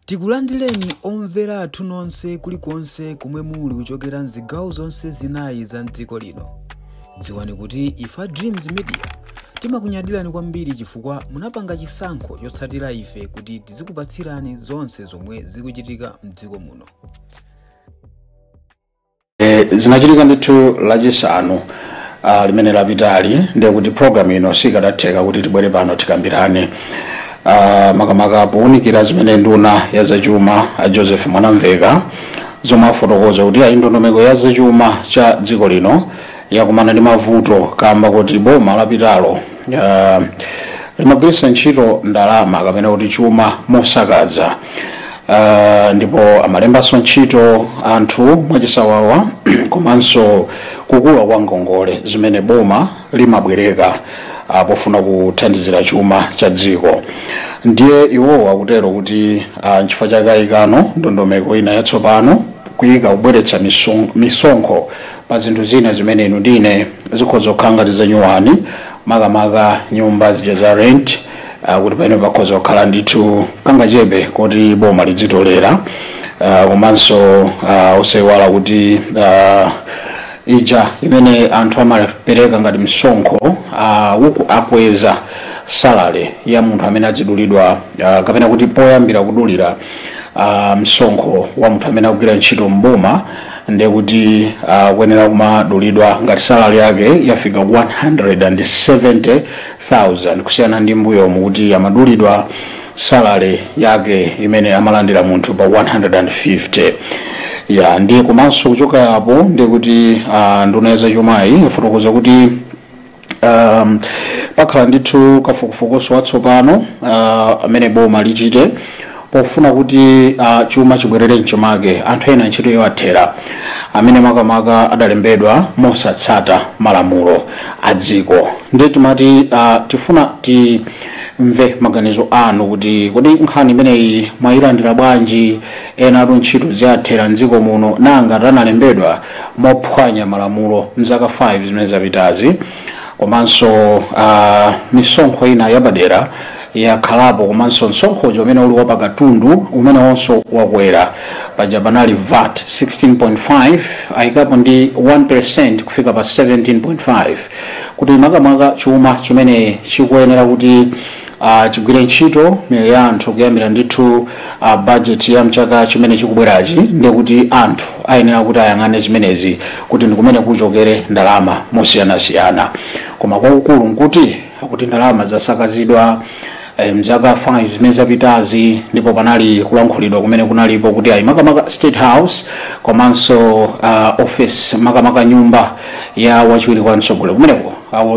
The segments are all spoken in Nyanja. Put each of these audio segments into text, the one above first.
Tikulandireni omvera athu nonse kulikonse kumwe muli kuchokera mzigawo zonse zinayi za mdziko lino. Dziwani kuti ifa Dreams Media timakunyadirani kwambiri chifukwa munapanga chisankho chotsatira ife kuti tizikupatsirani zonse zomwe zikuchitika mdziko muno. Zinachitika ndithu lachisanu limene lapitali ndiye kuti program ino sikadatheka kuti tibwere pano tikambirane makamaka powunikira zimene nduna ya zachuma Joseph Mwanamveka zomwe afotokoza kuti ndondomeko ya zachuma cha dziko lino yakumana ndi mavuto kamba kuti boma lapitalo limagwiritsa ntchito ndalama kapena kuti chuma mosakaza. Ndipo amalembanso ntchito anthu mwachisawawa komanso kukula kwa ngongole zimene boma limabwereka pofuna kuthandizira chuma cha dziko. Ndiye iwowa akutero kuti nchifukwa chake ayikano ndondomeko ina yatsopano kuyika kubweretsa misonkho pa zinthu zina zimene inu ndine zikhoza kukhala ngati zanyuwani makamaka nyumba zija za rent kuti pamene pakhoza kukhala ndithu kangachebe kuti boma lidzitolera komanso usaiwala kuti ija imene anthu amapereka ngati msonkho uku akweza salary ya munthu amene adzidulidwa kapena kuti poyambira kudulira msonkho wa munthu amene akugwira ntchito mboma ndiye kuti kuyenera kumadulidwa ngati salary yake yafika 170,000 kusiyana ndi mbuyomu kuti amadulidwa salary yake imene amalandira munthu pa 150. Ndiye komanso kuchoka apo ndiye kuti nduna ya zachumayi ifotokoza kuti pakhala ndithu kafukufukuso watsopano amene boma lichite pofuna kuti chuma chibwerere mchomake anthu ena ntchito yowathera amene makamaka adalembedwa mosatsata malamulo a dziko. Ndiye timati tifuna timve maganizo anu kuti kodi nkhani imeneyi mwayilandira bwanji, ena atu ntchito ziathera mdziko muno nanga analembedwa mophwanya malamulo mzaka 5 zimene zapitazi, komanso misonkho ina yapadera yakhalapo komanso msonkho umene uli wapakatundu umene wonso wakwera paja panali VAT 16.5 ayikapo ndi 1% kufika pa 17.5 kuti makamaka chuma chimene chikuyenera kuti chigwire ntchito miyoyo ya anthu kuyambira ndithu budget ya mchaka chimene chikubwerachi ndiye kuti anthu ayenera kuti ayang'ane zimenezi kuti ndikumene kuchokere ndalama mosiyanasiyana. Koma kwakukulu nkuti kuti ndalama zasakazidwa mzaka 5 zimene zapitazi ndipo panali kulankhulidwa kumene kunalipo kuti makamaka State House komanso office makamaka nyumba ya wachiwiri kwa mtsogoleri kumeneko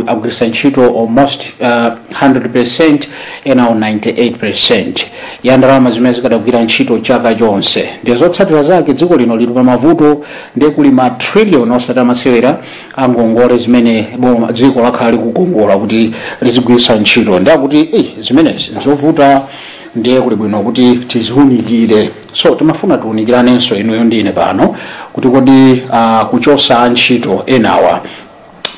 akugwiritsa ntchito almost 100% ena 98% ya ndalama zimene zikadagwira ntchito chaka chonse. Ndiye zotsatira zake dziko lino lili pa mavuto ndiye kuli ma trillion osati amasewera angongole zimene dziko lakhala likukongola kuti lizigwiritsa ntchito. Ndiye kuti zimenezi nzovuta ndiye kuli bwino kuti tiziunikire. So timafuna tiunikiranenso inuyo ndine pano kuti kodi kuchosa ntchito enawa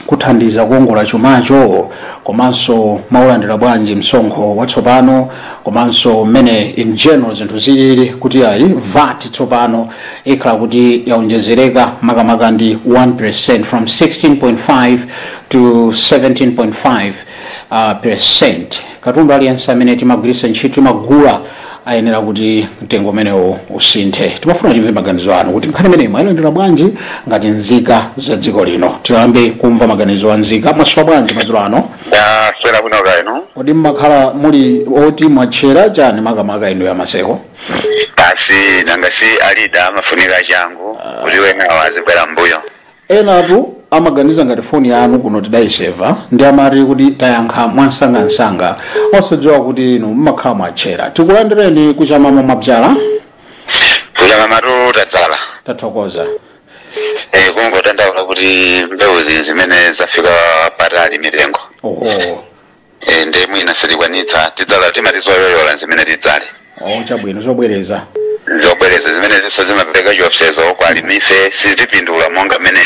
kuthandiza kuongola chumacho komanso maulandira bwanji msonkho watsopano komanso mmene in general zinthu zilili kuti VAT tsopano ikhala kuti yaonjezereka makamaka ndi 1% from 16.5 to 17.5%. Katundu aliyense amene timagwiritsa ntchito timagula ayenera kuti mtengo umenewo usinthe. Timafuna timve maganizo anu kuti nkhani imeneyi mwayilandira bwanji ngati nzika za dziko lino. Tiyambe kumva maganizo a nzika. Mwaswera bwanji madzulo ano? Swera bwino kaino. Kodi mmakhala muli oti mwatchera chani makamaka inu ya maseko? Kasi nangasi alida amafunika changu kuti wena wazibwera mbuyo. Enatu amaganiza ngati foni yanu kuno tidayiseva ndi amati kuti tayankha mwansangansanga osadziwa kuti inu mmakhala mwatchera. Tikulandireni kuchamamo mwabzala? Kuchamamatu tadzala. Tathokoza. Kungotandaula kuti mbewu zimene zafika patali mitengo. Ndiye mwina sitikwanitsa tidzala timatizoyoyola zimene tidzale. Chabwino zobwereza. Zobwereza zimene ziso zimapereka chiopsezo kwa alimife sizipindula monga mmene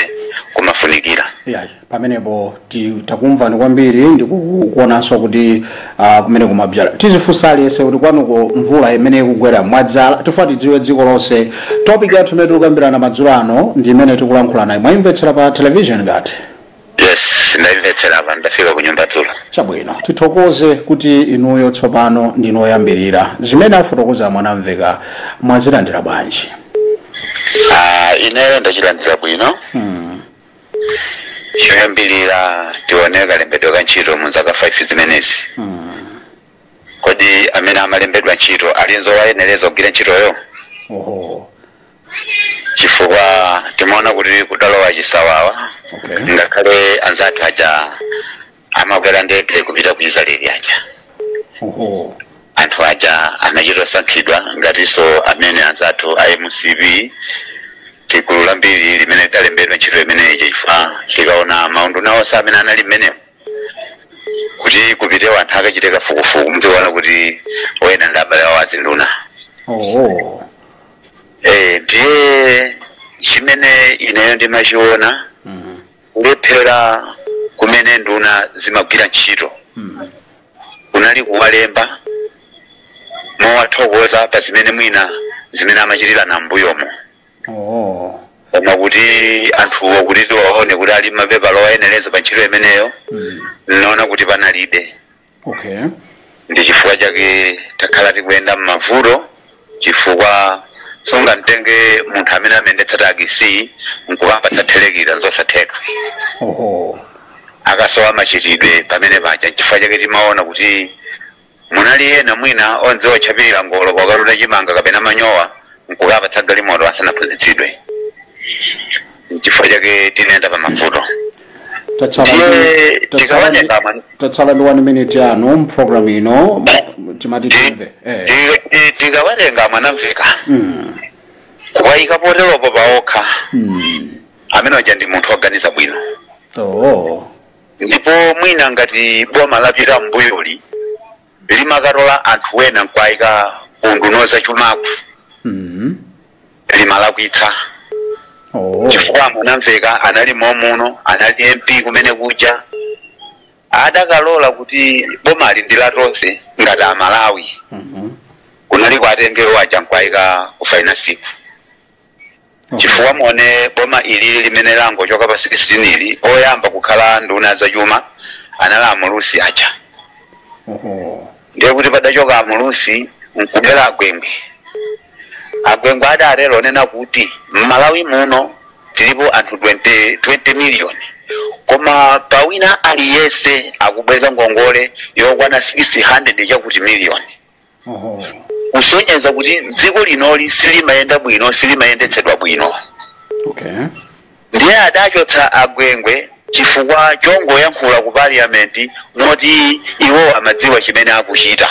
kumafunikira. Yayi pamenepo takumvani kwambiri ndikukuonanso kuti kumene kumabzala tizifunsa aliyense kuti kwanuko mvula imene ikugwera mwadzala tifuna tidziwe dziko lonse. Topic yathu imene tikukambirana madzulo ano ndi imene tikulankhula nayo. Mwayimvetsera pa television ngati? Yes, ndayimvetsera apa ndafika ku nyumba dzulo. Chabwino tithokoze kuti inuyo tsopano ndinoyambirira zimene afotokoza Mwanamveka mwazilandira bwanji? Ineyo ndachilandira bwino. Choyambirira tione kalembedwe ka ntchito mu zaka 5 zimenezi. Kodi amene amalembedwa ntchito alinzo wayenereza kugwira ntchitoyo? Chifukwa timaona kuti kudalowa chisawawa. Ngakhale anzathu aja amakwera ndege kupita ku Israeli aja. Anthu aja anachisankhidwa ngatinso amene anzathu a MCB tikulu lambiri limene litalembedwa ntchito imeneyi chifukwa tikaona maunduna onse amene anali mmenemo kuti kupite anthu akachite kafukufuku mtiona kuti oyenda ndi abale awo azinduna. Ndiye chimene ineyo ndimachiona kulephera kumene nduna zimagwira ntchito kunali kuwalemba mowathokoza pa zimene mwina zimene amachitira na mbuyomo. Koma kuti anthuwo kuti tiwaone kuti ali mapepala oyenereza pa ntchito imeneyo naona kuti panalibe. Ndi chifukwa chake takhala tikuyenda m'mavuto chifukwa songa mtenge munthu amene amendetsa tagisi nkukapatsa thelekira nzosatheka. Akasowa machitidwe pamene paja chifukwa chake timaona kuti munali ena mwina onse ochapirira ngolo kwakaluta chimanga kapena manyowa nkukapatsa galimoto asanaphunzitsidwe. Chifukwa chake tinenda pa mavuto. Tatsala ndi 1 minute yanu mprogram ino timati timve. Tikawatenga Mwanamveka kuwayika poteropo paokha amene aja ndi munthu oganiza bwino. Ndipo mwina ngati boma lapita mbuyoli limakatola anthu ena nkwayika unduno zachumaku limalakwitsa. Chifukwa Mwanamveka anali momuno anali MP kumene kuja adakalola kuti boma lindila tonse ngati Amalawi kunali kwatengero aja nkwayika kufaina siku. Chifukwa muone boma ili limene langochoka pa 16 ili oyamba kukhala nduna zachuma anali Amulusi aja. Ndiye kuti padachoka Amulusi nkubwera Agwengwe. Agwengwe adarelo nena kuti Malawi muno tilipo anthu 20 million. Koma pawina aliyese akubweza ngongole yokwana 600 chakuti million. Kusonyeza kuti dziko linoli silimayenda bwino silimayendetsedwa bwino. Ndiye adachotsa Agwengwe chifukwa chongoyankhula ku parliament moti iwo amadziwa chimene akuchita.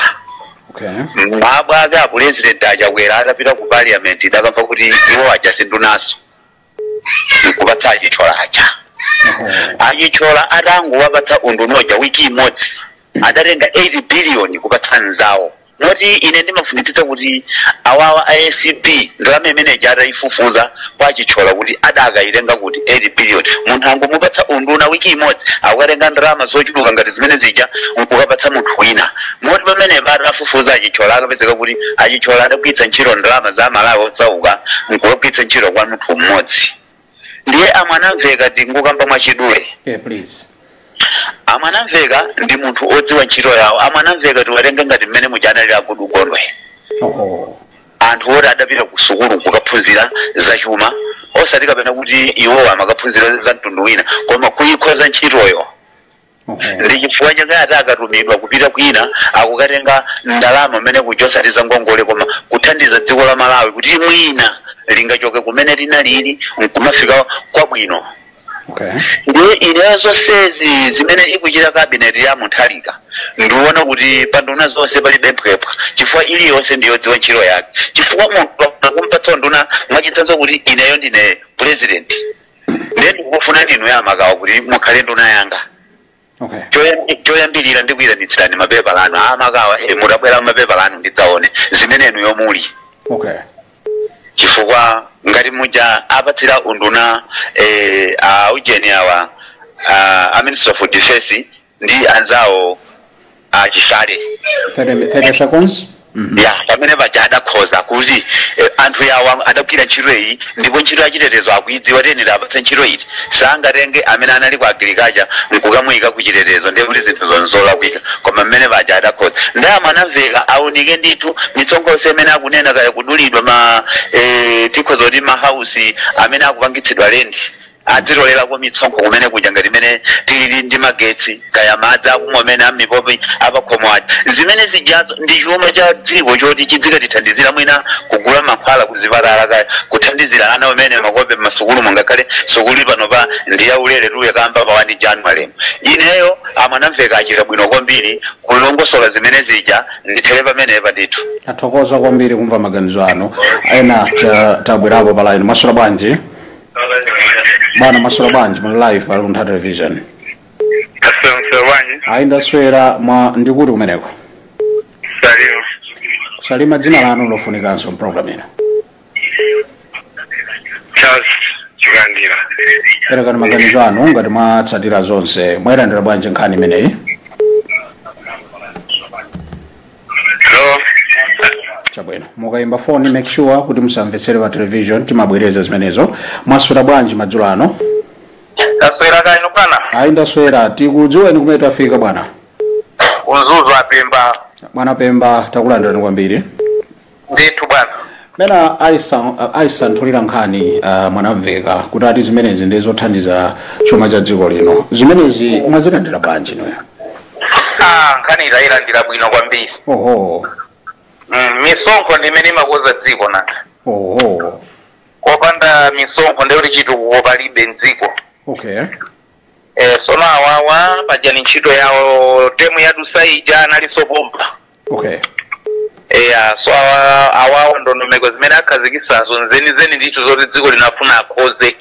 Mabwaga a president achakwera atapita ku parliament dakamva kuti iwo ajasindunaso nkupatsa achichola aja. Achichola atangowapatsa undunoja wiki imodzi adatenga 80 billion kupatsa nzawo. Noti ine ndimafunitsitsa kuti awawa ASCP ndalama imene ataifufuza kwa achichola kuti adakaitenga kuti 80 billion. Munthu angomupatsa unduna wiki imodzi akukatenga ndalama zochuluka ngati zimene zija nkukapatsa munthu wina. Moti pamene atafufuza achichola akapezeka kuti achichola adagwiritsa ntchito ndalama za Malawi osauka nkukagwiritsa ntchito kwa munthu mmodzi. Ndiye Mwanamveka ndingukamba mwachidule. Mwanamveka ndi munthu odziwa ntchito yawo. Mwanamveka tiwatenga ngati mmene mujanali akudu kondwe. Anthu oti adapita ku sukulu kukaphunzira zachuma osati kapena kuti iwo amakaphunzira za mtundu wina koma kuyikhoza ntchitoyo. Ndi chifukwa chake atakatumidwa kupita kwina akukatenga ndalama mmene kuchosati za ngongole koma kuthandiza dziko la Malawi kuti mwina lingachoke kumene linalili nkumafika kwabwino. Ndiye ilezo sezi zimene ikuchita cabinet ya Mutharika ndiona kuti panduna zonse palibe mphepwa chifukwa iliyonse ndiyodziwa ntchito yake. Chifukwa munthu akumpatsa nduna mwachitsanzo kuti ineyo ndine president ndiye ndikufuna ndinu ya Magawa kuti mukhale nduna yanga. Choyambirira ndikuyitanitsirani mapepala anu Magawa mutabwera mapepala anu ndidzaone zimene inu yomuli. Chifukwa ngati muja apatsira unduna ujeni awa a Minister of Defense ndi anzawo achisale 30 seconds. ya pamene bajada khoza kuti anthu yawa adagwira ntchito iyi ndipo ntchito yachitetezo akuidziwa tenera apatsa ntchito iti sangatenge amene anali ku agriculture nkukamuyika ku chitetezo ndiye kuti zinthu zonzolakwika koma mmene bajada khoza ndama anamveka aoneke ndithu mitsongoso imene akunena kaya kudulidwa tikhoza kuti mahausi amene akupangitsidwa lendi adzilolera kwa mitsongo kumene kuja ngati imene tili ndi magetsi kaya madzi akumwa amene amipopi apakhomwaji zimene zijazo ndi chuma cha dziko choti chidzika tithandizira mwina kugula mankhwala kuzipatala kaya kuthandizira ana amene makope m'masukulu mungakhale sukulu pano pa ndi yaulere tuye kamba pa 1 January ineyo amanamveka achita bwino kwambiri kulongosola zimene zija ndithere pamene patithu athokoza kwambiri kumva maganizo ano ena tabwerapo pa line masula bwanji bwana masula bwanji mu live pa Luntha television ndaswera mwa ndikuti kumeneko salima dzina lanu lofunikanso program ino chikandira perekani maganizo anu ngati mwatsatira zonse mwayilandira bwanji nkhani imeneyi chabwino mukayimba phone make sure kuti musamvetsere pa television timabwereza zimenezo mwaswera bwanji madzulo ano ndaswera kaino kana ndaswera tikudziweni kumene tafika bwana unzuzu apemba bwana Pemba takulandirani kwambiri ndithu bwana mena aisanthulira nkhani mwanamveka kuti ati zimenezi ndi zothandiza chuma cha dziko lino zimenezi mwazilandira bwanji inoyo nkhani idayilandira bwino kwambiri oho misonkho ndimene imakoza dziko nanga oho kopanda misonkho ndiyo chitukuko palibe mdziko okay sono awawa pajani ntchito yawo temu yadusaija analisopomba okay so awawa ndondomeko zimene akhazikisazo nzenizeni ndithu zoti dziko linafuna akhoze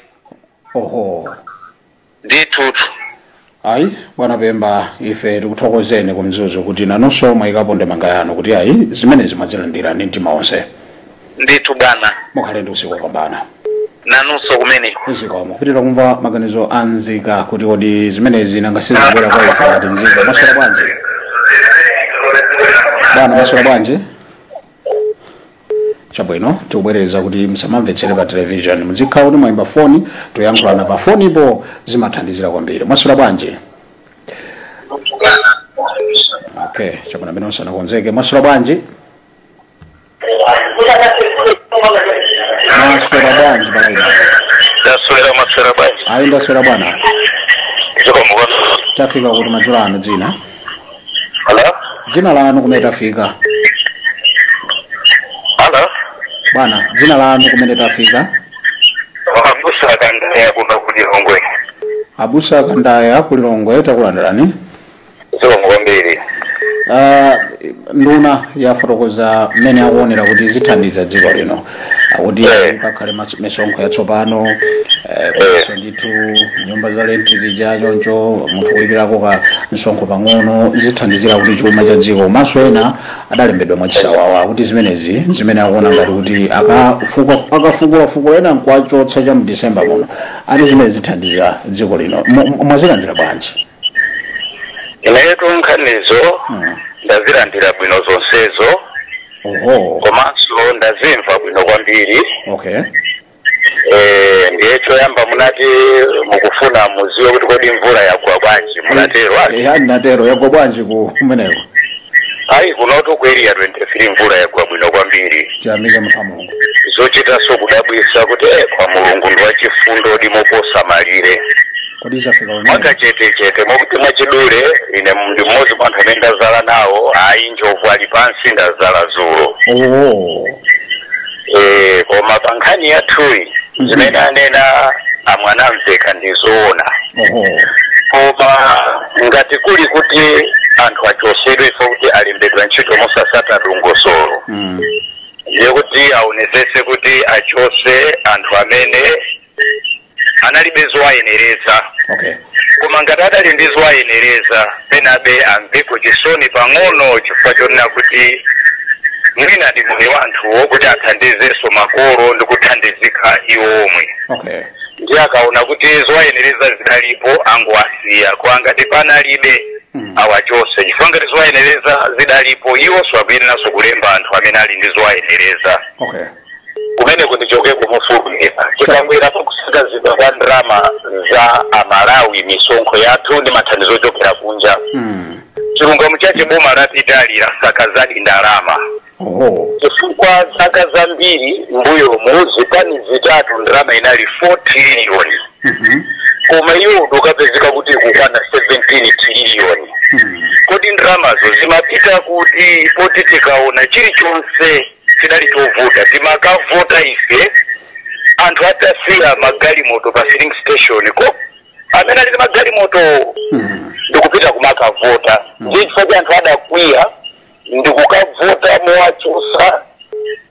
oho ndithutu ayi bwana Pemba ife tikuthokozeni kumzuzu kuti nanonso mwayikapo ndemanga yanu kuti ayi zimenezi mwazilandira ndi mtima wonse ndithu bwana mukhale ndi usiku wopambana nanunso kumeneko uzikomo kupitira kumva maganizo anzika kuti kodi zimenezi nangasizibwera kwa ife ngati nzika maswera bwanji bwana maswera bwanji chabwino tikubwereza kuti msamamvetsere pa television muzikhala kuti mwayimba foni toyankhulana pa foni ipo zimathandizira kwambiri maswera bwanji okay chabwino amene onse anakonzeke maswera bwanji maswera bwanji balaida maswera bwanji ayi ndaswera bwana tafika kuti madzulo ano dzina dzina lanu kumene tafika bwana dzina lanu kumene tafika abusa kandaya kuno kulilongwe abusa kandaya kulilongwe takulandirani kwambiri nduna yafotokoza mmene akuonera kuti zithandiza dziko lino akuti pakhale misonkho yatsopano komanso ndithu nyumba za lenti zija choncho munthu kulipirako ka msonkho pang'ono zithandizira kuti chuma cha dziko maso ena adalembedwa mwachisawawa kuti zimenezi zimene akuona ngati kuti akafukula ena nkwachotsa cha mu December muno ati zimene zithandiza dziko lino mwazilandira bwanji inetu nkhanizo ndazilandira bwino zonsezo komanso ndazimva bwino kwambiri okay ndiye choyamba munati mukufuna muziwe kuti kodi mvula yagwa bwanji munatero natero yagwa bwanji kumeneko ayi kunotu ku area 23 mvula yagwa bwino kwambiri tiyamike Mulungu zochitaso kudabwisa kuti kwa Mulungu ndi wachifundo dimoposa malire kodi zafika mwaka chete mwakuti mwachidule ine ndi mmodzi mwa anthu amene ndazala nawo ayi njovu ali pansi ndazala zulo koma pa nkhani yathuyi zimene anena amwana mveka ndizoona koma ngati kuli kuti anthu achosedwe ifo kuti alembedwa ntchito mosasata dongosolo ndiye kuti aonetsetse kuti achose anthu amene analibe zowayenereza koma ngati adali ndi zowayenereza penabe amveko chisoni pang'ono chifukwa chonena kuti mwina ndi moyo wanthu kuti athandizenso makolo ndi kuthandizika iwomwe. Okay. Ndiye akaona kuti zowayenereza zidalipo angowasiya kwa ngati panalibe awachose chifukwa ngati zowayenereza zidalipo iwonso akuyeneranso kulemba anthu amene ali ndi zowayenereza. Okay. Kumene kuti choke kumufulumira tikangwera pakusakazidwa kwa ndrama za amalawi misonkho yathu ndi mathandizo ochokera kunja. Chilungamo chache boma lapitali lasakazadi ndalama. Chifukwa zaka zambiri mbuyomu zipani zitatu ndrama inali 4 trillion. Koma iyo dokapezeka kuti kukwana 17 trillion. Kodi ndramazo zimapita kuti poti tikaona chilichonse chidali chovuta timakavota ife anthu atasiya magalimoto pa filling station ko amene ali magalimoto ndikupita kumakavota ndichifukwa anthu adakwiya ndikukavota mowachusa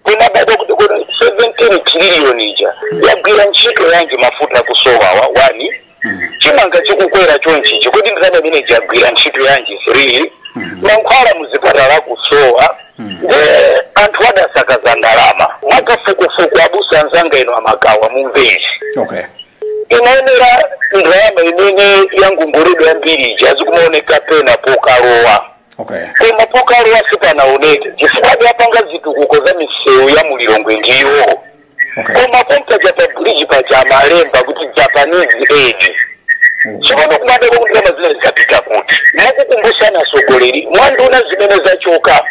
kuna bado kuti 17 trillion ija yagwira ntchito yanji mafuta kusowa wani chimanga chikukwera chonchichi kuti ndizana imene jagwira ntchito yanji 3 mankhwala muzipatala kusowa anthu adasakaza ndalama mwakafukufuku abusa nzanga ino amagawa mumvezi. Okay. Inaonera ndrama imene yangumburidwa yambiri ija azikumaoneka pena pokalowa. Okay. Koma pokalowa sipanaoneka chifukwa apanga zitukuko za misewu ya mulilongwe ndiyo. Okay. Koma pompa japa bridge pa jamalemba kuti Japanese aid. Chikono kumade kwa ndrama zile zikapita kuti mwakukumbusha na sogoleri mwanduna zimene zachoka.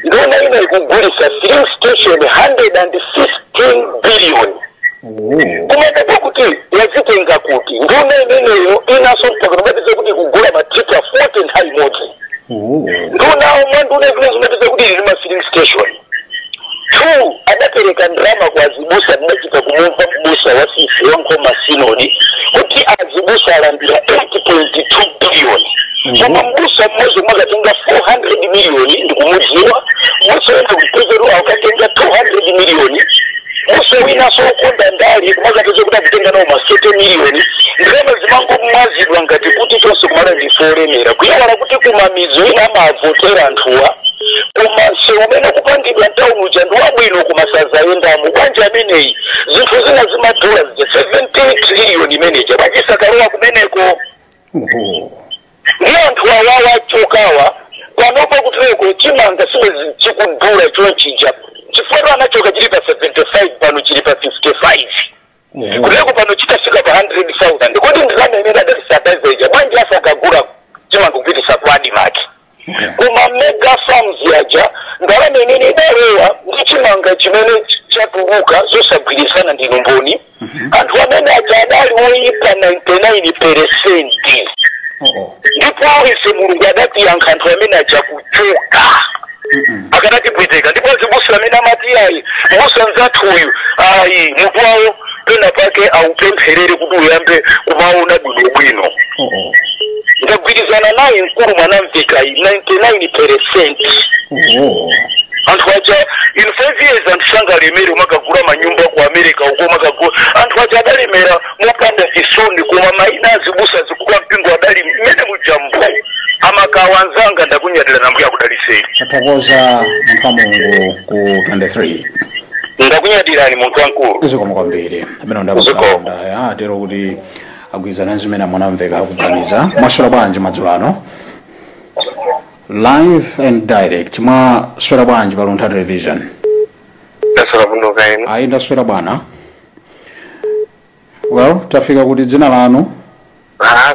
Ndona ina ikugulisa filling station 116 billion. Kumade kwa kuti yazitenga kuti ndona imeneyo inaso mpaka kuti kugula matrika 14 high motor. Ndona mwanduna zimene kuti ilima filling station. 2 adapereka ndrama kwa zibusa ndachita kumumpa mbusa wa sisi wankoma sinodi kuti azibusa alambira 8.2 billion. Kama mbusa mmoja mwakatenga 400 million ndikumudziwa mbusa wena kutezeru wakatenga 200 million mbusa wina sokonda ndali mwakatezeru kuta kutenga nao ma 7 million ndrama zimango mwazidwa ngati kuti tonse kumala ndiforemera kuyawala kuti kumamizo ina maavotera anthuwa kumashe umene kupangidwa ntawuni uja ndiwabwino kumasaza yendamu bwanja ameneyi zinthu zina zimadula zija 17 trillion imeneja bachisakalowa kumeneko. Ndiyo anthu awawa achokawa panopa kutireko chimanga simwe chikudula chonchija chifukwa anachoka chilipa 75 pano chilipa 55 kutireko pano chitafika pa 100,000 kodi ndilama imene adalisataza ija bwanja asa akagula chimanga kupitisa kwa adimaki. Kuma mega farms yaja ndalama imene idalewa ndi chimanga chimene chatuluka zosagwirizana ndi lumboni anthu amene aja adali woyipa 99%. Ndipo ise mulungu adatiyankha anthu amene aja kuchoka akanatipweteka ndipo zibusa amene amati ayi musa nzathu uyu ayi mutu wawo pena pake aupempherere kuti uyambe kumaona bwinobwino. Ndagwirizana naye mkulu mwanamveka 99%. Anthu aja in 5 years anthu sangalemere umakagula manyumba ku America uko makagula anthu aja adalemera mopanda chisoni kuma maina zibusa zikula mpingo adali mene mujambo amakawanzanga ndakunyadira nambuya kudaliseni. Tatakoza mpamungu ku 23. Ndakunyadira ni muntu wankulu. Uziko mkwambiri. Amene ndakuzikonda ya atero kuti agwizana nzimene mwanamveka kuganiza mwaswera bwanji madzulano live and direct mwa swera bwanji pa Luntha Television. Ndaswera bwino kaino. Ayi ndaswera bwana. Well, tafika kuti dzina lanu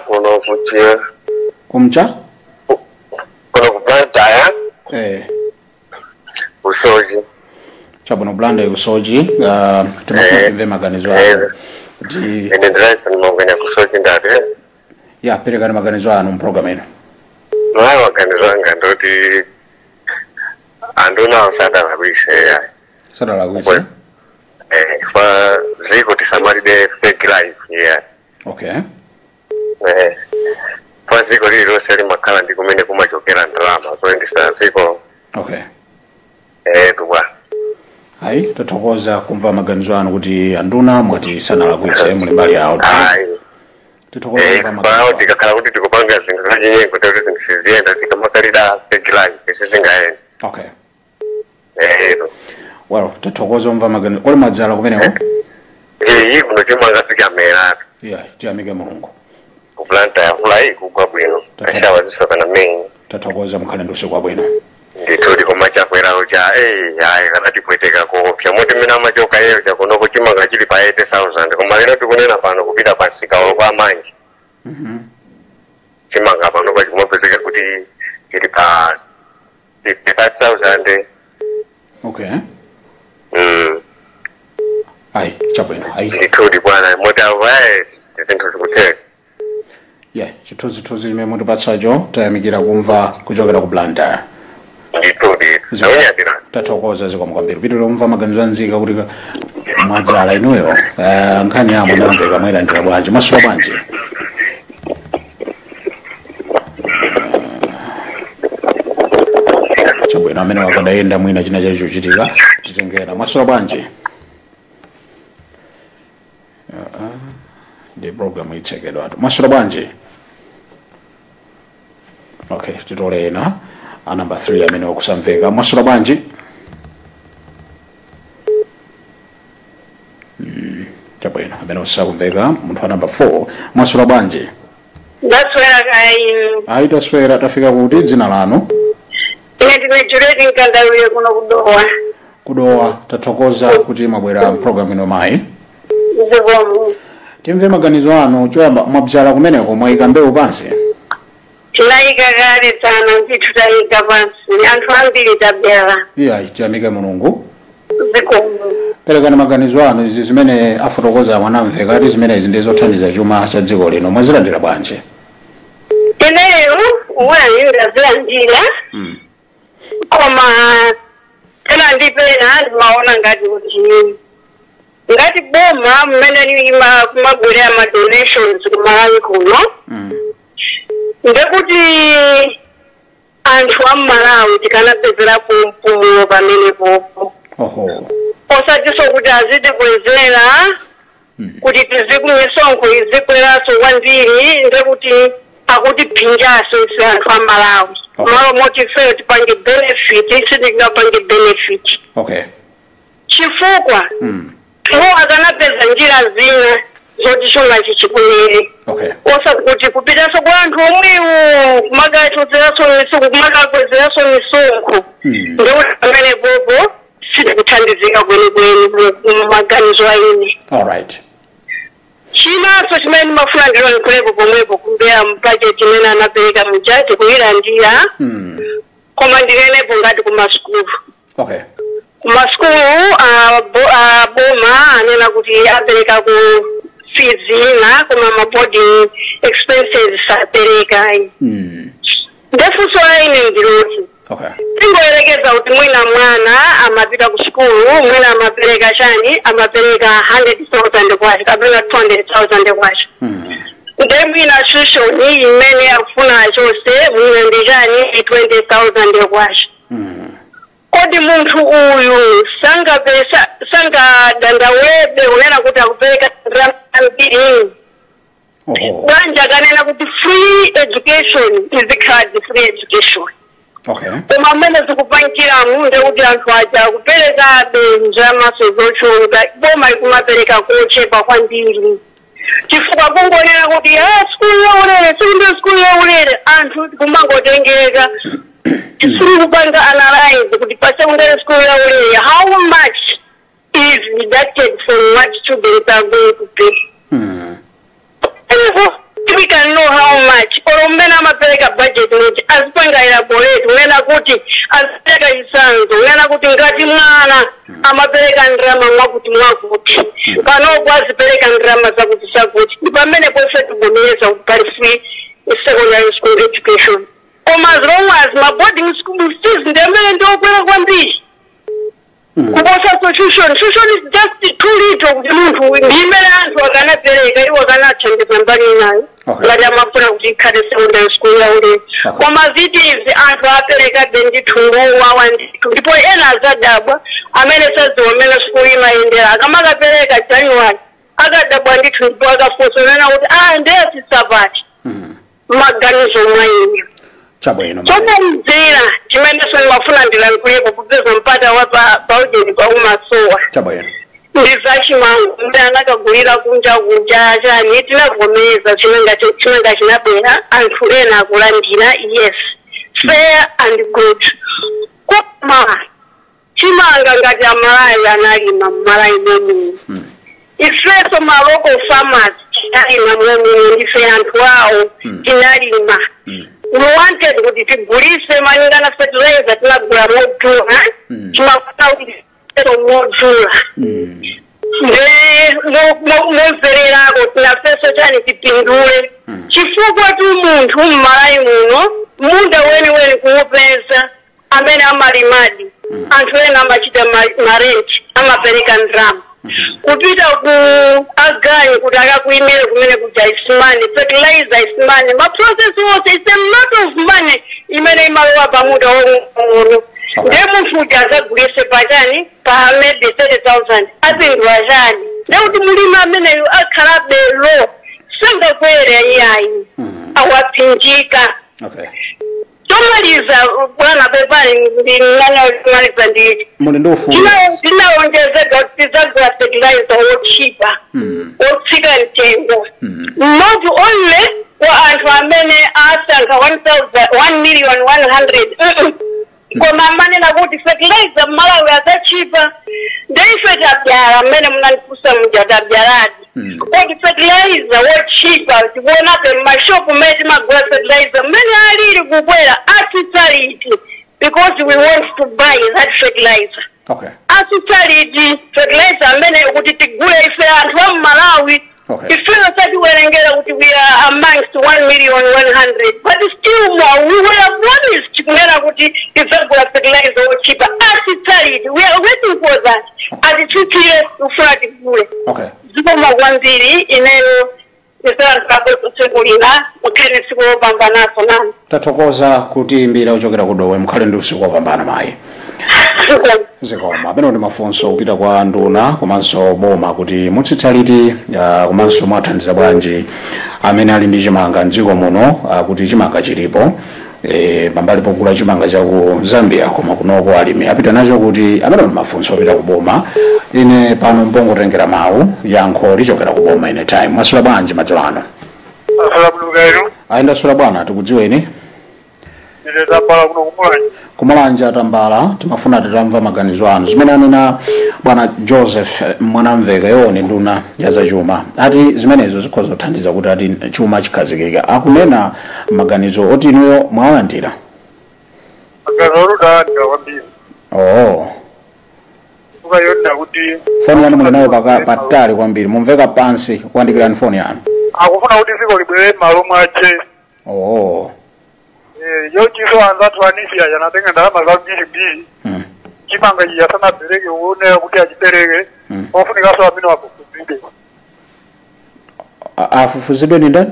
kuno kuti kumcha kuno kupata usoji chabwino blanda usoji timafuna maganizo anu kuti ene dress ni monganya kusoji ndate ya perekani maganizo anu mprogram ino nayo maganizo anga ndoti anduna usada labise ya sada labise kwa ziko tisamaride fake life ya okay kwa ziko lilo seli makala ndikumene kumachokera drama so ndisa ziko okay tuwa hai tatokoza kumva maganizo anu kuti anduna mwati sana labise muli mbali yao tatokoza kumva maganizo tikakhala kuti tikupanga zinthu zanyengo kuti zinthu sizienda tikamakalida fake life sizingaenda okay well tathokoza umva magani oli madzala kumeneko kuno chimanga sichamera yeah tiyamike mulungu kuplanta yafulai kugwa bwino ashawa zisokana mengi tathokoza mkhale ndose kwa bwino ndituli koma chakwerawo cha hayi kana tipweteka kopya moti mina machoka yeyo chakunoko chimanga chili pa 80,000 koma lero tikunena pano kupita pasika kwa manji chimanga pano pachimopezeka kuti chili pa 55,000 okay ai chabwino ai ndituli bwana mota wae zinthu zikuteka yeah chithunzithunzi limene mutipatsacho tayamikira kumva kuchokera ku Blantyre tathokoza zikomo kwambiri pitiro umva maganizo anzika kuti mwadzala inuyo nkhani yamo namveka mwayilandira bwanji masuwa bwanji chabwino amene wakadayenda mwina china chacho chitika titengera masuwa bwanji the program itsekedwa masuwa bwanji okay titolena number 3 amene wakusamveka masuwa bwanji chabwino amene usakumveka munthu wa number 4 masuwa bwanji taswera tafika kuti dzina lanu Juliet Nkandawire kuno kudowa tathokoza kuti mwabwera program ino mayi Zikomo timve maganizo anu choyamba mwabzala kumeneko mwayika mbewu pansi Tilayika kale sana ntithu tayika pansi anthu ambiri tabela iya tiyamike mulungu Zikomo perekani maganizo anu izi zimene afotokoza mwanamveka ati zimene izi ndizothandiza chuma cha dziko lino mwazilandira bwanji Ineyo wayira zilandira koma tena ndipena ndimaona ngati kuti ngati boma mmene ni kumagwera ma donations kumalawi kuno ndekuti anthu amalawi tikanapezera kumpumulo pamene popo osatiso kuti azitikwezera kuti tizikumisonkho izikweraso kwambiri ndekuti akuti phinjaso isi anthu amalawi malo moti feyo tipange benefit isitingapange benefit chifukwa iwo akanapeza njira zina zoti chuma chichikwere osakuti kupitaso kwa anthu omwewo kumakakwezeraso misonkho ndekuti pamene popo sitikuthandizika kwenikweni mumaganizo aine chinaso chimene ndimafuna ndilonekhulepo pomwepo kumbera mubajeti imene anapereka mujati kuyilandira koma ndinenepo ngati kumasukulu kumasukulu boma anena kuti apereka ku fees ina koma ma boarding expenses sapereka ndefunso laine ndiloti tingoyerekeza kuti mwina mwana amapita ku sukulu mwina amapereka chani amapereka 100,000 kwacha kapena 200,000 kwacha ndemwina tuition imene akufuna chose mwina ndi chani 20,000 kwacha kodi munthu uyu sangadandawebe unena kuti akupereka mbiri bwanja kanena kuti free education izikhala free education koma mmene zikupangira ndekuti anthu aja akupereka benja masozochunga boma ikumapereka kochepa kwambiri chifukwa kungonena kuti skulu yaulere secondary school yaulere anthu kumangotengeka tisiri kupanga analyze kuti pa secondary school yaulere how much is deducted from what students are going to pay we can know how much or mmene amapereka budget kuti azipanga elaborate unena kuti azipeka chisanzo unena kuti ngati mwana amapereka ndrama mwakuti panopo azipereka ndrama zakuti pamene pose tigomereza kuti pali free secondary school education koma as long as ma boarding school fees ndemene ndiokwera kwambiri kuposa tuition is just too little kuti munthu ndimene anthu akanapereka iwo akanathandiza mbali nayo ngati amafuna kuti ikhale secondary school yaulere koma zitizi anthu apereka bendithunguwa wanditu ndipo ena azadabwa amene sadziwa mmene skulu imayendera akamakapereka January akadabwa ndithu ndipo akafunsa unena kuti ndeyasisapati maganizo mwaine chabwino chomalizira chimene ndimafuna ndilankhulepo kupeza mpata wa paujeni pa umasowa chabwino ndizachimangu mbe anakagulira kunja chani tinavomeza chimenga chinabwera anthu ena akulandira yes fair and good koma chimanga ngati amalayi analima mmalayi momwe ifeso maloko farmers tinalima momwe ndife anthu awo tinalima we wanted kuti tigulise malingana fertilizer tinagula modula chimafuna kuti modula mumvererako tinafeso chani tipindule chifukwa tu munthu mmalayi muno munda weni kuupeza amene amalimadi anthu ena amachita marenji amapereka ndrama kupita ku agani kuti akakuimire kumene kuja isimani fertilizer isimani maprocess wose it's a lot of money imene imalowa pamuda womuno ndiye munthu uti azagulise pachani pa maybe 30,000 apindula chani ndekuti mulimi ameneyo akhala belo sangakwere iyayi awaphinjika tomaliza bwana pepani ndinanyamaliza nditi ndinawonjezeka kuti tidzagula fertilizer wochipa wotsika mtengo not only kwa anthu amene asankha 1,100,000 koma manena kuti fertilizer mmalawi azachipa ndeife tabyala amene munandifunsa muja tabyaladi kuti fertilizer wochipa tikuonabe mmashopu mmene timagula fertilizer mmene alili kukwera atitaliti because we want to buy that fertilizer atitaliti fertilizer amene kuti tigule ife anthu wa mmalawi ifeyo tatiwerengera kuti we are amongst 1,100,000 but still more we were promised kunena kuti tidzagula fertilizer wochipa atitaliti we are waiting for that atichukire ufuna tigule zikoma kwambiri ineyo isanthakutsegulira mukhale tsiku lopambanaso nani tathokoza kuti imbira uchokera kudowe mukhale ndi usiku wopambana mayi zikoma apeno ndi mafunso kupita kwa nduna komanso boma kuti mutsitsa liti komanso mwathandiza bwanji amene ali ndi chimanga mdziko muno kuti chimanga chilipo pambali pogula chimanga cha ku Zambia koma kunoko alimi apita nacho kuti amene ndi mafunso apita ku boma ine pano mbongotengera mawu yankho lichokera ku boma ine time mwasula bwanji madzulano ayendasula bwana tikudziweni kumulanja tambala timafuna titamva maganizo anu zimene anena bwana Joseph Mwanamveka yoni nduna ya zachuma ati zimenezo zikhoza kuthandiza kuti ati chuma chikhazikika akunena maganizo oti inuyo mwawalandira foni yanu muli nayo patali kwambiri mumveka pansi kuandikirani foni yanu akufuna kuti ziko libwere malo mwache yo chiso anza twanisia yanatenga ndalama za mbili chimanga yasana pereke uone kuti achipereke ofunika so amino afufuzidwe afufuzidwe ni ndani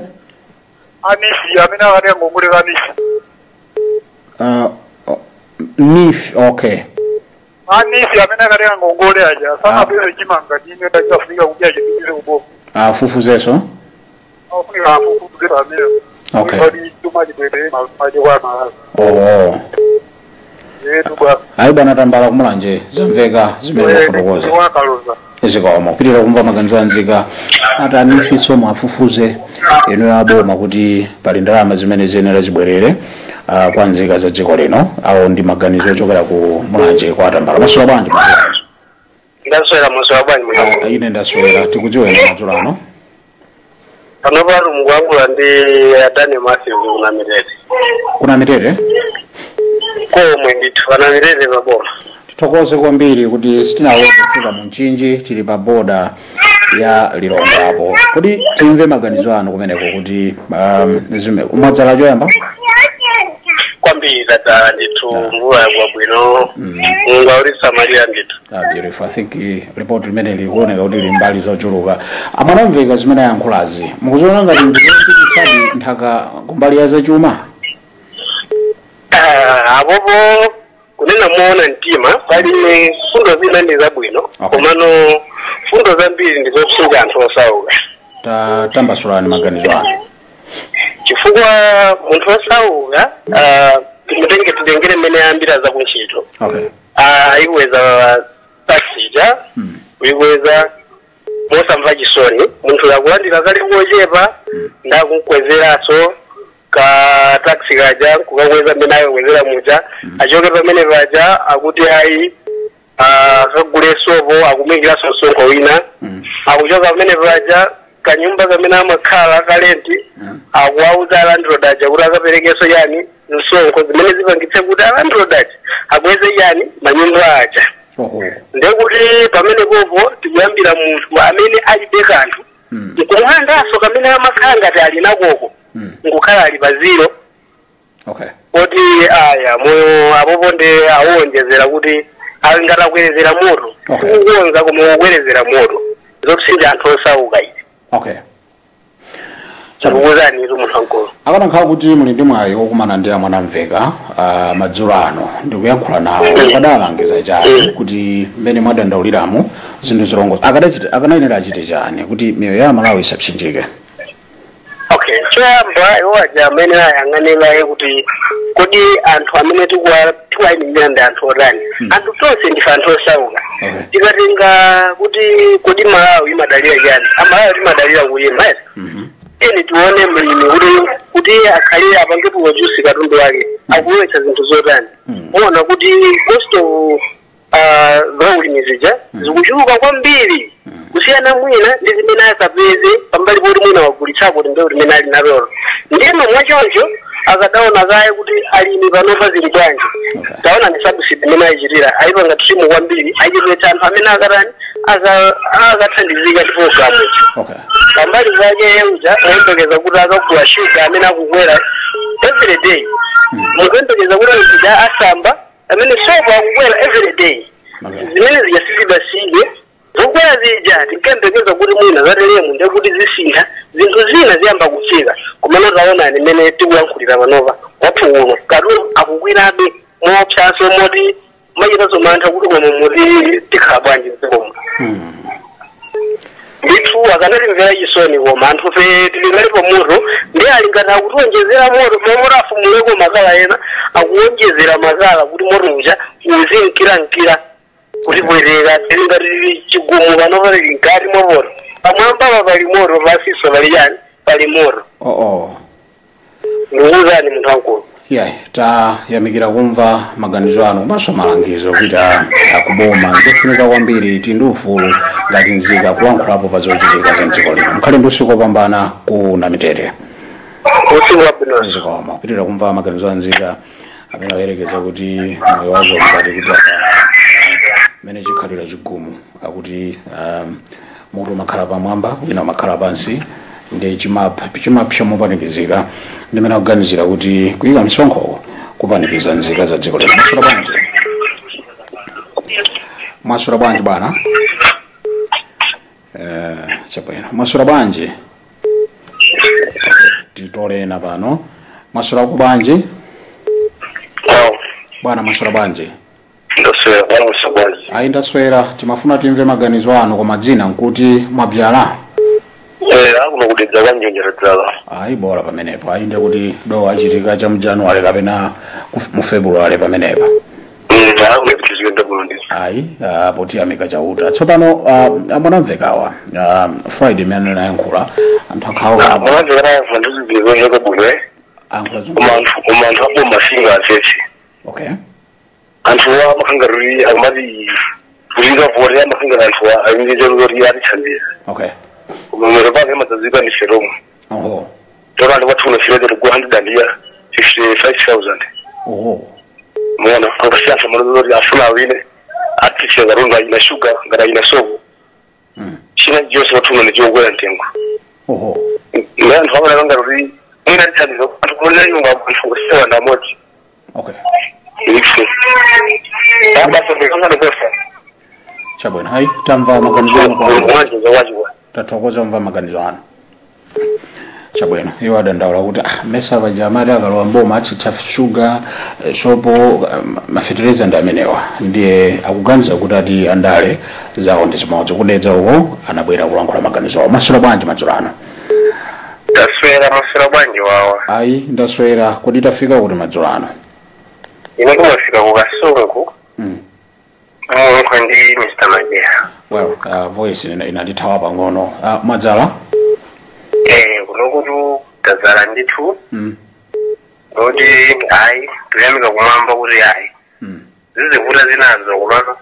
anisi amina ari ngongole kanisi nif okay anisi amina ari ngongole aja sana bere chimanga nyine ndachafika kuti achipize ubo afufuzeso ofunika afufuzidwe amina ayi bwana tambala kumulanje zamveka zimene mafotokoza zikoma kupitira kumva maganizo anzika ati anifiso mwafufuze ino yaboma kuti pali ndalama zimene ziyenera zibwerere kwa nzika za dziko lino awo ndi maganizo ochokera ku mulanje kwa tambala masula bwanji ndaswera masula bwanji ine ndaswera tikudziweni madzulano panopa mungwangula ndi atani massive kuna Mirere. Kuna Mirere? Komwe ndithu pana Mirere maboma. Tithokoze kwambiri kuti sitinaone kufika munchinji tili pa boda ya Lilongwe apo. Kuti timve maganizo anu kumeneko kuti zime umadzala joyamba? Kwambiri tata ndithu mvula yabwino ngaurisa Maria ndithu. Beautiful. I think report limene likuoneka kuti limbali zochuluka. Amwanamveka zimene yankhulazi. Mukuziona ngati ndikutsadi nthaka kumbali ya zachuma? Abobo kunena muona mtima pali fundo zina ndi zabwino. Komano fundo zambiri ndizosuka anthu osauka. Tambasulani maganizo anu. Chifukwa chifukwa munthu osauka timutenge tidengere mmene ayambira za kuntchito ayikweza pasija uyikweza mosamva chisoni munthu yakulandira kali kochepa ndakukwezeraso ka taxi kaja kukakweza mmene ayokwezera muja achoke pamene paja akuti ayi akagule sopo akumwikiraso msonkho wina akuchoka pamene paja kanyumba kamene amakhala kalenti akuwauza alandroad aja kuti akaperekeso yani msonkho zimene zipangitse kuti alandroad aja akweze yani manyumba aja ndekuti pamene popo tikuyambira munthu amene alibe kanthu nkumwandaso kamene amakhala ngati ali nakoko nkukhala ali pa zero kuti aya moyo apopo nde awonjezera kuti ngatakwezera moto kukonza koma kukwezera moto zokusinja anthu osauka izi chakukuzani izo munthu wankulu akanakhala kuti muli ndi mwayi wokumana ndi amwanamveka madzulo ano ndikuyankhula nawo akadalangiza chani kuti mmene mwadandauliramo zinthu zilongozi akanayenera achite chani kuti miyoyo ya Malawi isapsinjike? choyamba iwo aja amene ayang'anira kuti kodi anthu amene tikuwayimirira ndi anthu otani anthu tonse ndife anthu osauka tikatenga kuti kodi Malawi imadalira chani Malawi timadalira kuyima eni tione mlimi kuti akhale apange produce katundu wake akuwetsa zinthu zotani muona kuti cost of zaulimi zija zikuchuluka kwambiri kusiyana mwina ndi zimene asapeze pambali poti mwina wagulitsako kuti mbewu limene ali nalolo ndiyeno mwachoncho akadaona kaye kuti alimi panopa zili bwanji taona ndi subsidy imene ayichitira ayipanga timu kwambiri ayichitira anthu amene akatani akathandizika ndi programu pambali pake yeuja oyembekeza kuti akagula shuga amene akukwera every day mukuyembekeza kuti azija asamba amene sopo akukwera every day zimene zijasizidasige zokwera zija tinkembekeza kuti mwina zatelemo ndekuti zisintha zinthu zina ziyamba kufika kumene taona nimene tikuyankhulira panopa wathu uno katundu akukwirabe moopsaso moti machitaso mantha kuti koma muti tikhala bwanji mdzikomo ndithu akanatimvera chisoni koma anthu fe tilingalipo moto ndi alingati akutiwonjezera moto momoto afumuleko makala ena akuwonjezera makala kuti moto uja uzinkirankira kuti bwereka tilingati chigumu panopa ngati mwamoto pamwamba pali moto pasiso pali yani pali moto ndikuwuzani munthu wankulu tayamikira kumva maganizo anu komanso malangizo kuti akuboma zofunika kwambiri tindi ufulu ngati nzika kulankhulapo pa zochitika za mdziko lino mukhale ndi usiku wopambana ku Namitete zikoma kupitirira kumva maganizo a nzika amene ayerekeza kuti moyo wazo mkati kuti mene chikhalira chigumu akuti mutu makhala pamwamba wina makhala pansi ndi chimap chomopanikizika ndimene akuganizira kuti kuyika misonkho kupanikiza nzika za dziko lino. Mwasula bwanji bwana chabwino mwasula bwanji titolena pano mwasula ku bwanji bwana mwasula bwanji ndaswera bwana musabwanji ayi ndaswera timafuna timve maganizo anu koma dzina nkuti mwabyala akuno kudedza kwanjenjera dzala ayi bora pamenepo ayi ndekuti do achitika cha mjanuwale kapena mu February pamenepa ayi poti amika chauta tsopano amwanamvekawa Friday mene nayankhula anthu akhawa umanthu abo masinga atsetse anthu wa makhangaruri akamati kulika vore amakhangaruri anthu wa alinjezerori atithandiza umamero pake matazika ni seromo toka ndi watu unafirede ku 155,000 mwana kwa siasa mwanzo afuna wine atiche garunga ina sugar ngara ina sobo shina jose watu unanijogoya ntengo ndio ndo hapo nanga rudi ina tatizo tukuona nyumba mfu sewa na moja ifu baba sasa ndo kosa chabona hai tamva maganizo kwa tatokoza mva maganizo anu chabwino iwo adandaula kuti mesa bajamali akalowa mboma achitsa sugar sopo mafetereza ndi amenewa ndiye akuganiza kuti ati andale zawo ndi zimodzi kudedza uko anabwera kulankhula maganizo awo. Masula bwanji madzulo ano? maswera bwanji wawa. Ayi ndaswera kuti tafika kuti madzulo ano. Ine kumafika ku Kasungu. Ndi Mr. Majera. Well, voice inandithawa pang'ono. Mwadzala? Kunokuti tadzala ndithu. Kuti ayi tuyamika kumwamba kuti ayi. Zizivuta zinazo kumano.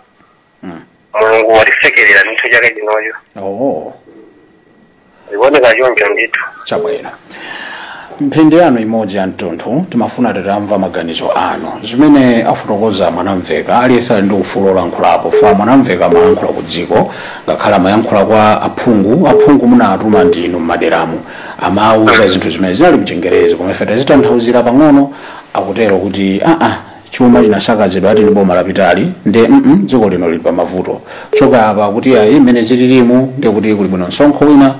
Mulungu watisekerera ndithu chaka chinocho. Oh. Zikuoneka choncho ndithu. Chabwera. Mphindi yanu imodzi ya mtunthu timafuna titamva maganizo anu zimene afotokoza Mwanamveka aliyense ali ndi ufulu olankhulapo fa Mwanamveka amayankhula ku dziko ngakhala amayankhula kwa aphungu munatuma ndinu m'maderamu amauza zinthu zimene zinali mchengerezi koma ife tazitanthauzira pang'ono akutero kuti chuma chinasakazidwa ati ndi boma lapitali nde dziko lino lili pa mavuto choka apa kuti ayi imene zililimu ndi kuti kuli bwino msonkho wina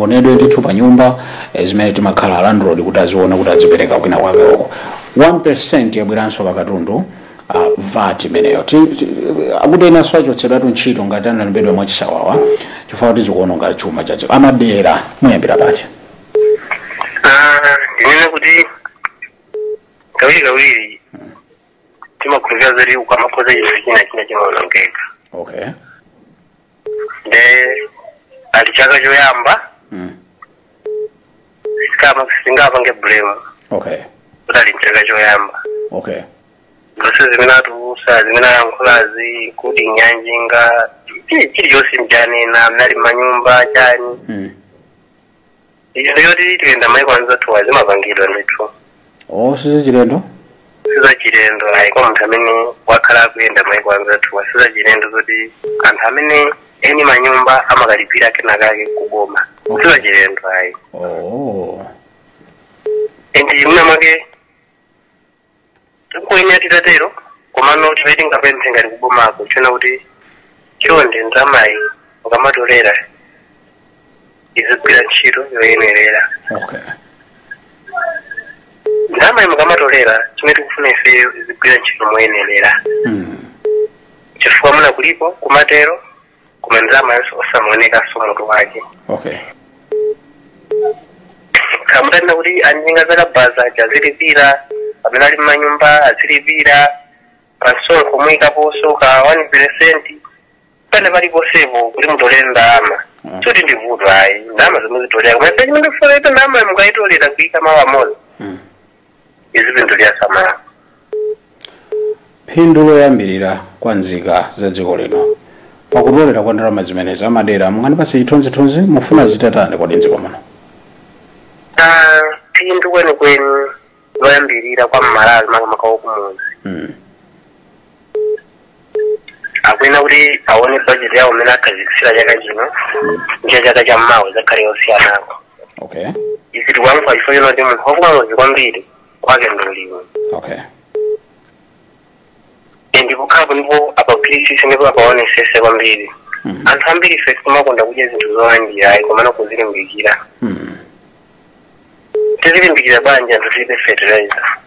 onedwe ndithu pa nyumba zimene timakhala landlord kuti aziona kuti azipereka kwina kwakeko 1% yabweranso pakatundu VAT imeneyo akuti inanso achotsedwatu ntchito ngati analembedwa mwachisawawa chifukwa kuti zikuononga chuma chacho amadera muyambira pati ndinene kuti kawiri timakhulupirira zoti ukamakhoza chinthu china chimaonongeka. Okay. Ali chaka choyamba singapange blame. Okay. Kuti ali chaka choyamba. Okay. Zose zimene atusa zimene ayankhulazi kuti nyanjinga chiliyonse mchanena mnali manyumba chani. Icho yoti tiyenda maiko anzathu azimapangidwa ndithu. Siza chilendo? Siza chilendo ayiko munthu amene wakhala akuyenda maiko anzathu siza chilendo kuti anthu amene eni manyumba amakalipira kenakake kuboma. Siza chilendo ayi. Endi muna mwake tukuine titatero komano tivetinga pense ngati kubomako chona kuti chonde nzamayi ukamatolera izigwira ntchito yoyenerera. Okay. Ndamayi mukamatolera chimene tikufuna ifeyo izigwira ntchito moyenerera. Chifukwa muna kulipo kumatero koma ndamayi osamuonekaso mutu wake. Okay. Kamutanira kuti anjinga zakabhaza chazilipira pamene ali manyumba azilipira pansonko mwikaponso ka 1% pane paliponsepo kuti mutolere ndalama choti ndivuto ayi ndalama zomwe zitolera koma ife chimene tifunete ndalama mukayitolera kuyika mawu amodzi izi zinthu liyasamala. Phindu loyambirira kwa nzika za dziko lino pakutolera kwa ndalama zimenezi amadera mungandipatse chithunzithunzi mufuna zitatani kwa dziko muno? Phindu kwenikweni loyambirira kwa mmalawi makamaka okumuzi. Akwena kuti aone budget yawo imene akhazikisira chaka chino ndi chaka cha mmawa zakhale yosiyanako. Okay. Izi tikuyankha chifukwa chino kuti munthu wakumuzi kwambiri kwake ndolimo. Okay. Ndipo khapo ndipo apagwirisise ndipo apaonesese kwambiri. Anthu ambiri ife timakonda kudya zinthu zolandira ayi komano kuzilimbikira. Tizilimbikira banja anthu tilibe fertilizer.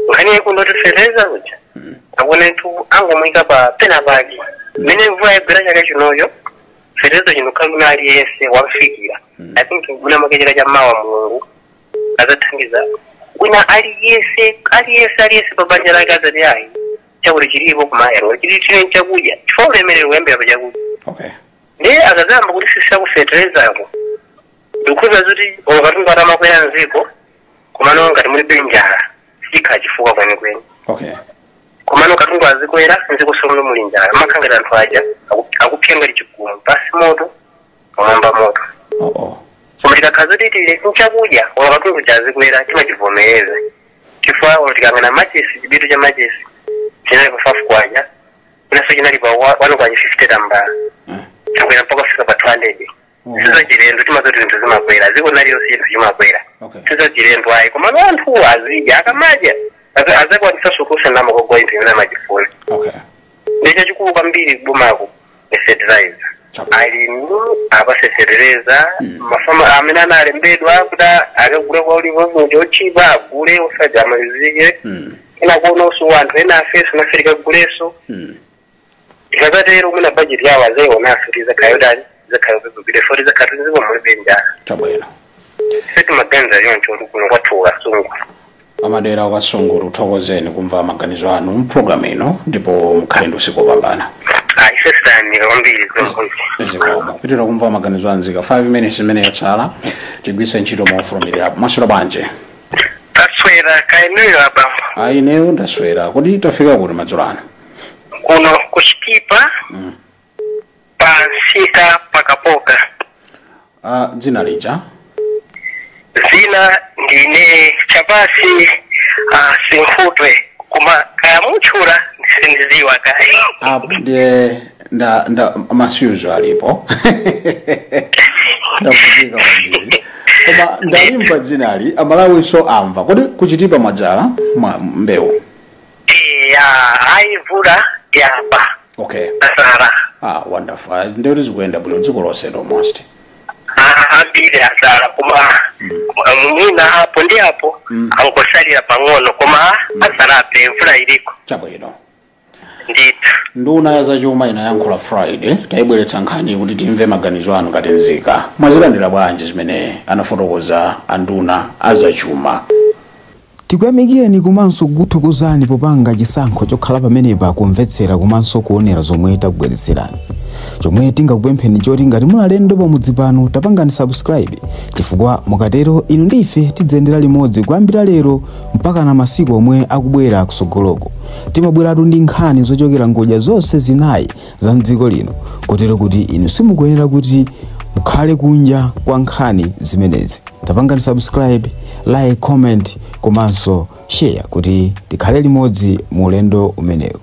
Nkhani yakundoti fertilizer uja akunetu angomuyika pa pena pake mene mvula yagwera chaka chinoyo fertilizer chino khaluna aliyense wamfikira. I think muna makechera cha mawa Mulungu azathandiza wina aliyense pa banja lake azati ayi chakuti chilipo kumayero chili chine chakudya chifukwa ulemerero kuyambira pa chakudya. Okay. Ndiye akazamba kuti sisira ku fertilizerko ndikhuza kuti katundu atamakwera nziko komano ngati mulibe njala sikha chifukwa kwenikweni. Okay. Komano katundu azikwera nziko somwe muli njala makhangati anthu aja akupsya ngati chigumu pasi moto pamwamba moto. Koma tikakhaza kuti tili nchakudya katundu chazikwera timachivomereza chifukwa tikangana machesi chibitu cha machesi chinali pa 5 kwacha inaso chinali pa 1 kwacha 50 tambala chakwera mpaka kufika pa 200. Siza chilendo timazoti zinthu zimakwera ziko naliyo sinthu chimakwera. Siza chilendo ayi koma anthu azidya akamadya azakwanisa sukusa namakogwa inthu imene amachifuna. Ndicho chikulu kwambiri kubomako fertilizer. Alimu apaseserereza mafama amene analembedwa kuti akagule kwa ulivo chochipa agule usajamalizike inakuona usu anthu ena afeso nafirika kuguleso. Ikazatero mwina budget yawo azeona afiriza kayodani zakhayo bibugire fori zakatu zibo muri benja chabwino seti magenza yoncho kuno kwathuka sungu amadera wasunguru uthokozeni kumva maganizo anu mprogram ino ndipo mkhalendo usikopambana sesitani kwambiri zikomo pitira kumva maganizo anzika 5 minutes imene yatsala tigwise ntchito mofulumirira apo maswera banje taswera kaeneyo apa aineyo ndaswera kuti tafika kuti madzulo ano kuno kuchitipa pansika pakapoka dzina lija zina ndine chapasi sinkhutwe kuma kayamutchula sindiziwa kai apo ndiye nda masuzo alipo ndavutika kwambiri koma ndalimva dzinali amalawiso amva kuti kuchitipa madzala mbewu aivula yapa okay asara wonderful ndiri zikuenda bwino dziko lonse almost ambiri asara kuma mwina hapo ndi hapo angosalira pang'ono koma asara ape mvula iliko chabwino ndithu nduna ya zachuma inayankhula Friday taibweretsa nkhani kuti timve maganizo anu ngati nzika mwazilandira bwanji zimene anafotokoza anduna azachuma tikuyamikeni komanso kukuthokozani popanga chisankho chokhala pamenepa kumvetsera komanso kuonera zomwe takubweretserani chomwe tingakupempheni choti ngati muli alendo pamudzi pano tapangani subscribe chifukwa mukatero inu ndife tidzendera limodzi kuyambira lero mpaka na masiku omwe akubwera kusogoloko timabweratu ndi nkhani zochokera ngodya zonse zinayi za mdziko lino kotero kuti inu simukuyenera kuti mukhale kunja kwa nkhani zimenezi tapangani subscribe like comment komanso share kuti tikhale limodzi mu ulendo umenewu